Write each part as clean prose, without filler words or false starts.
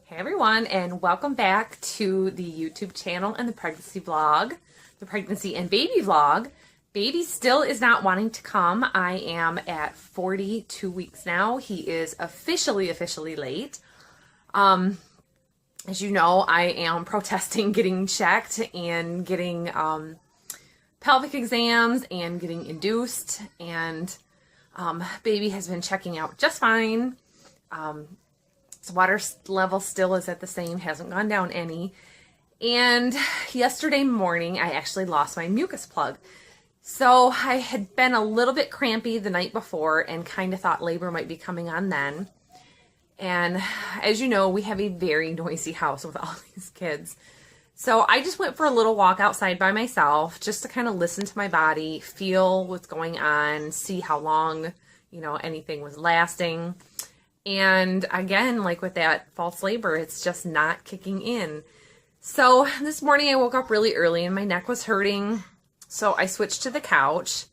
Hey everyone, and welcome back to the YouTube channel and the pregnancy vlog, the pregnancy and baby vlog. Baby still is not wanting to come. I am at 42 weeks now. He is officially late. As you know, I am protesting getting checked and getting pelvic exams and getting induced, and baby has been checking out just fine. His water level still is at the same, hasn't gone down any. And yesterday morning, I actually lost my mucus plug. So I had been a little bit crampy the night before and kind of thought labor might be coming on then. And as you know, we have a very noisy house with all these kids. So I just went for a little walk outside by myself just to kind of listen to my body, feel what's going on, see how long, anything was lasting. And again, like with that false labor, it's just not kicking in. So this morning I woke up really early and my neck was hurting. So I switched to the couch.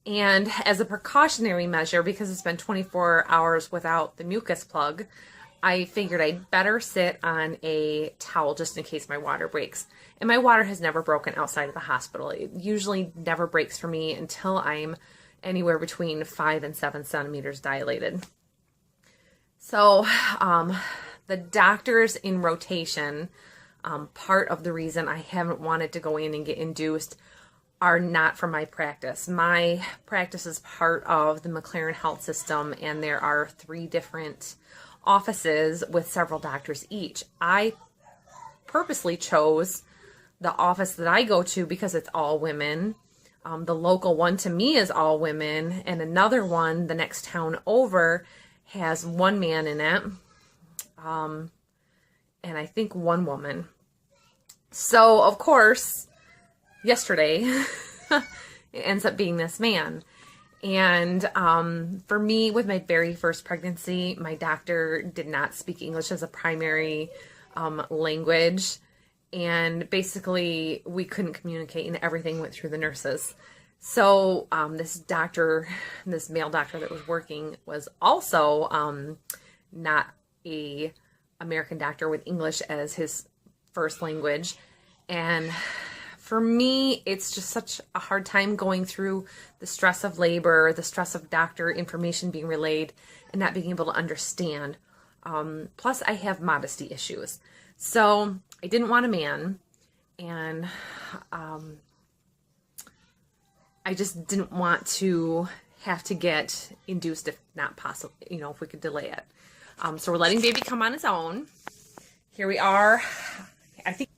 And as a precautionary measure, because it's been 24 hours without the mucus plug, I figured I'd better sit on a towel just in case my water breaks. And my water has never broken outside of the hospital. It usually never breaks for me until I'm anywhere between 5 and 7 centimeters dilated. So the doctors in rotation, part of the reason I haven't wanted to go in and get induced, are not from my practice. My practice is part of the McLaren Health System, and there are 3 different offices with several doctors each. I purposely chose the office that I go to because it's all women. The local one to me is all women, and another one, the next town over, has 1 man in it, and I think 1 woman. So, of course, yesterday, it ends up being this man. And for me, with my very first pregnancy, my doctor did not speak English as a primary language. And basically, we couldn't communicate, and everything went through the nurses. So this male doctor that was working was also not a American doctor with English as his first language. And for me, it's just such a hard time going through the stress of labor, the stress of doctor information being relayed, and not being able to understand. Plus, I have modesty issues. So I didn't want a man, and I just didn't want to have to get induced if not possible, if we could delay it. So we're letting baby come on his own. Here we are. I think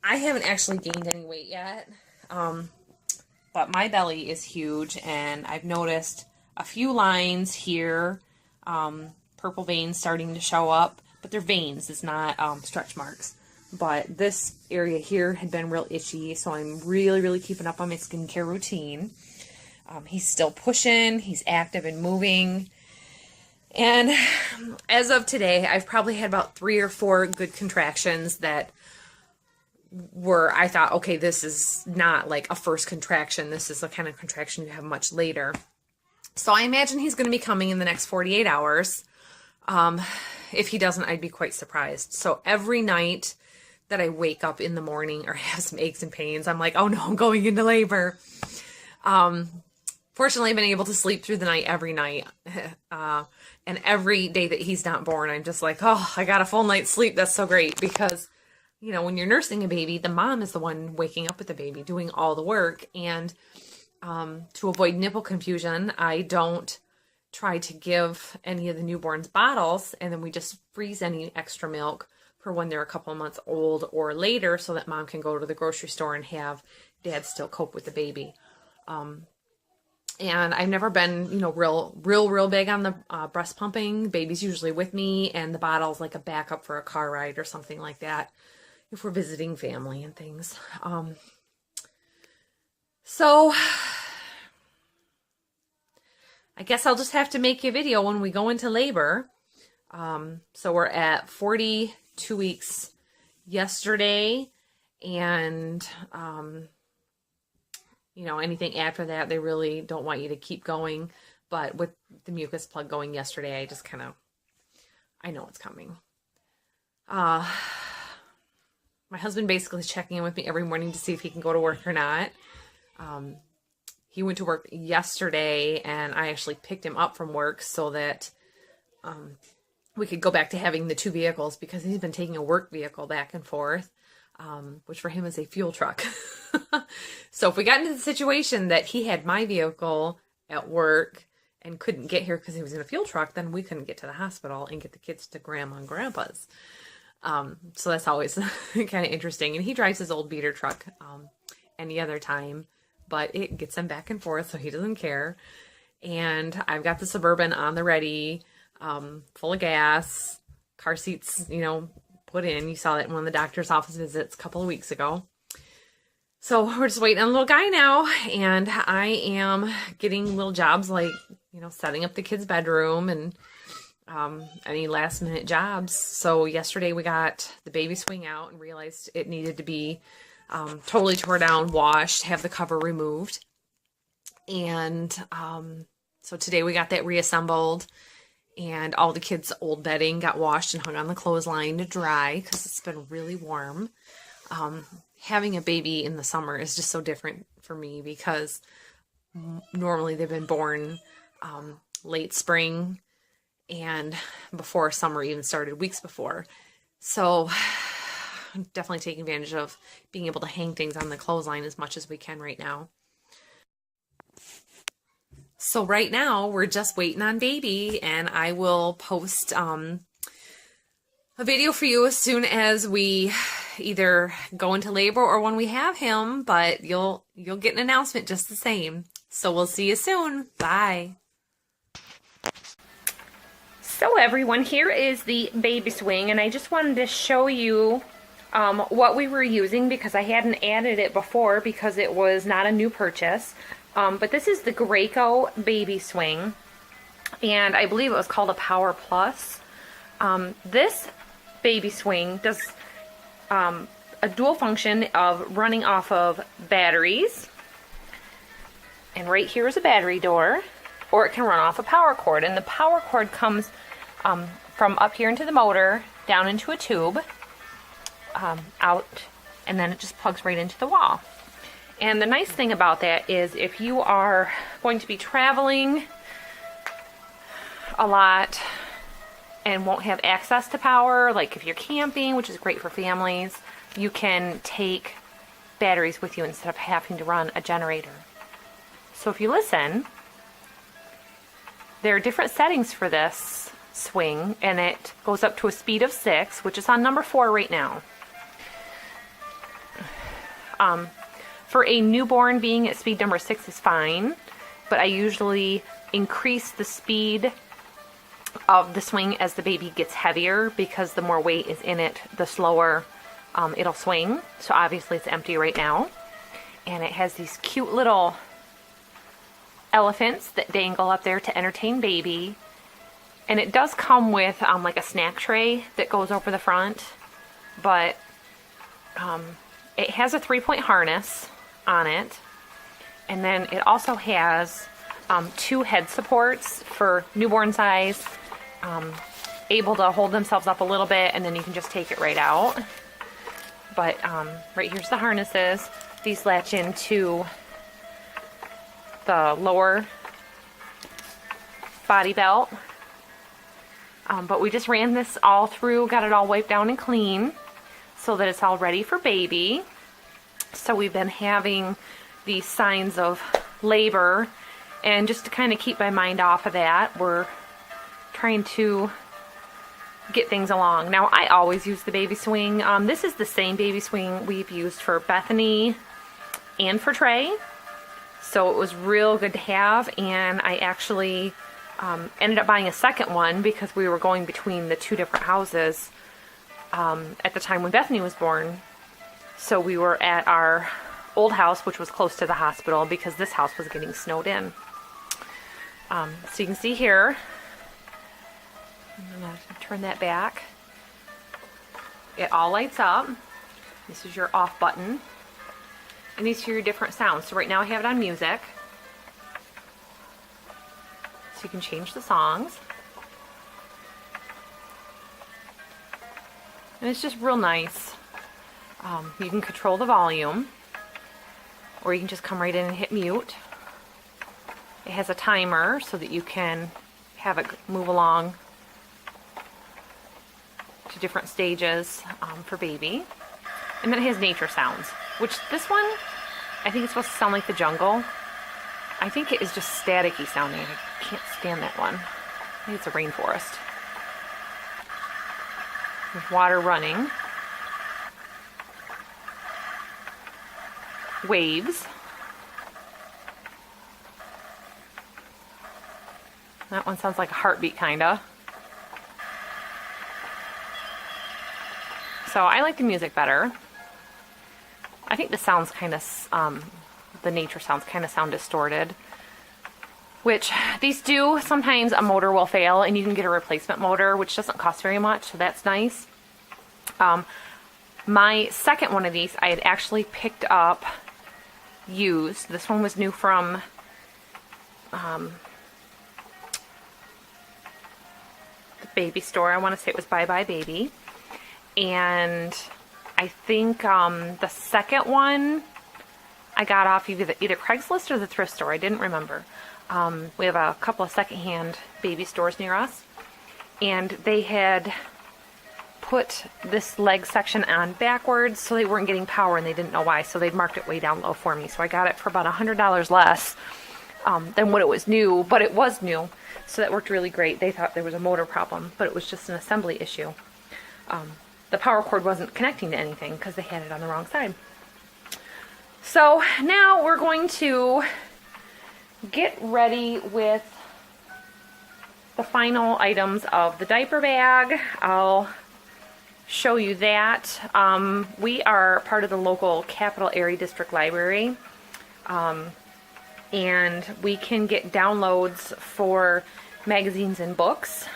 I haven't actually gained any weight yet, but my belly is huge, and I've noticed a few lines here, purple veins starting to show up, but they're veins, it's not stretch marks. But this area here had been real itchy, so I'm really keeping up on my skincare routine. He's still pushing, he's active and moving. And as of today, I've probably had about 3 or 4 good contractions that I thought, okay, this is not like a first contraction. This is the kind of contraction you have much later. So I imagine he's going to be coming in the next 48 hours. If he doesn't, I'd be quite surprised. So every night that I wake up in the morning or have some aches and pains, I'm like, oh no, I'm going into labor. Fortunately, I've been able to sleep through the night every night. And every day that he's not born, I'm just like, oh, I got a full night's sleep. That's so great. Because, when you're nursing a baby, the mom is the one waking up with the baby, doing all the work. And to avoid nipple confusion, I don't try to give any of the newborns bottles, and then we just freeze any extra milk for when they're a couple of months old or later, so that mom can go to the grocery store and have dad still cope with the baby. And I've never been, real big on the breast pumping. Baby's usually with me, and the bottle's like a backup for a car ride or something like that if we're visiting family and things. So I guess I'll just have to make a video when we go into labor. So we're at 42 weeks yesterday, and anything after that, they really don't want you to keep going. But with the mucus plug going yesterday, I know it's coming. My husband basically is checking in with me every morning to see if he can go to work or not. He went to work yesterday, and I actually picked him up from work so that we could go back to having the two vehicles, because he's been taking a work vehicle back and forth, which for him is a fuel truck. So if we got into the situation that he had my vehicle at work and couldn't get here because he was in a fuel truck, then we couldn't get to the hospital and get the kids to grandma and grandpa's. So that's always kind of interesting. And he drives his old beater truck any other time, but it gets him back and forth, so he doesn't care. And I've got the Suburban on the ready, full of gas, car seats, put in. You saw that in one of the doctor's office visits a couple of weeks ago. So we're just waiting on the little guy now, and I am getting little jobs like, setting up the kids' bedroom and any last minute jobs. So yesterday we got the baby swing out and realized it needed to be totally tore down, washed, have the cover removed. And so today we got that reassembled, and all the kids' old bedding got washed and hung on the clothesline to dry because it's been really warm. Having a baby in the summer is just so different for me because normally they've been born late spring and before summer even started, weeks before. So I'm definitely taking advantage of being able to hang things on the clothesline as much as we can right now. So right now we're just waiting on baby, and I will post a video for you as soon as we either go into labor or when we have him, but you'll get an announcement just the same. So we'll see you soon. Bye. So everyone, here is the baby swing, and I just wanted to show you what we were using because I hadn't added it before because it was not a new purchase. But this is the Graco baby swing, and I believe it was called a Power Plus. This baby swing does a dual function of running off of batteries, and right here is a battery door, or it can run off a power cord, and the power cord comes from up here into the motor, down into a tube, out, and then it just plugs right into the wall. And the nice thing about that is if you are going to be traveling a lot and won't have access to power, like if you're camping, which is great for families, you can take batteries with you instead of having to run a generator. So if you listen, there are different settings for this swing, and it goes up to a speed of 6, which is on number 4 right now. For a newborn, being at speed number 6 is fine, but I usually increase the speed of the swing as the baby gets heavier, because the more weight is in it, the slower it'll swing. So obviously it's empty right now, and it has these cute little elephants that dangle up there to entertain baby, and it does come with like a snack tray that goes over the front, but it has a 3-point harness on it, and then it also has 2 head supports for newborn size, able to hold themselves up a little bit, and then you can just take it right out. But right here's the harnesses. These latch into the lower body belt, but we just ran this all through, got it all wiped down and clean so that it's all ready for baby. So we've been having these signs of labor, and just to kind of keep my mind off of that, we're trying to get things along. Now, I always use the baby swing. This is the same baby swing we've used for Bethany and for Trey, so it was real good to have, and I actually ended up buying a second one because we were going between the 2 different houses at the time when Bethany was born. So we were at our old house, which was close to the hospital, because this house was getting snowed in. So you can see here, I'm going to turn that back. It all lights up. This is your off button. And these are your different sounds. So right now I have it on music. So you can change the songs. And it's just real nice. You can control the volume, or you can just come right in and hit mute. It has a timer so that you can have it move along to different stages for baby. And then it has nature sounds, which this one, I think it's supposed to sound like the jungle. I think it is just staticky sounding. I can't stand that one. I think it's a rainforest. There's water running. Waves. That one sounds like a heartbeat, kinda. So I like the music better. I think the sounds kind of, the nature sounds kind of sound distorted. Which, these do, sometimes a motor will fail and you can get a replacement motor, which doesn't cost very much, so that's nice. My second one of these, I had actually picked up used. This one was new from the baby store. I want to say it was Bye Bye Baby. And I think the second one I got off either Craigslist or the thrift store. I didn't remember. We have a couple of secondhand baby stores near us. And they had put this leg section on backwards so they weren't getting power and they didn't know why. So they'd marked it way down low for me. So I got it for about $100 less than what it was new. But it was new. So that worked really great. They thought there was a motor problem, but it was just an assembly issue. The power cord wasn't connecting to anything because they had it on the wrong side. So now we're going to get ready with the final items of the diaper bag. I'll show you that. We are part of the local Capital Area District Library, and we can get downloads for magazines and books.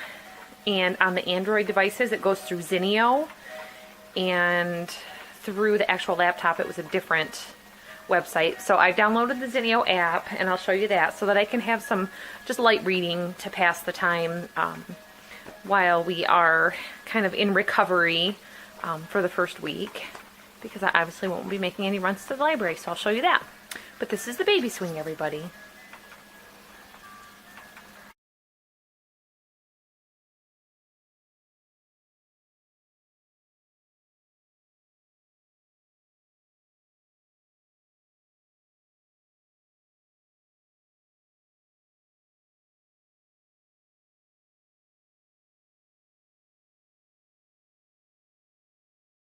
And on the Android devices, it goes through Zinio, and through the actual laptop, it was a different website. So I've downloaded the Zinio app, and I'll show you that so that I can have some just light reading to pass the time while we are kind of in recovery for the first week, because I obviously won't be making any runs to the library, so I'll show you that. But this is the baby swing, everybody.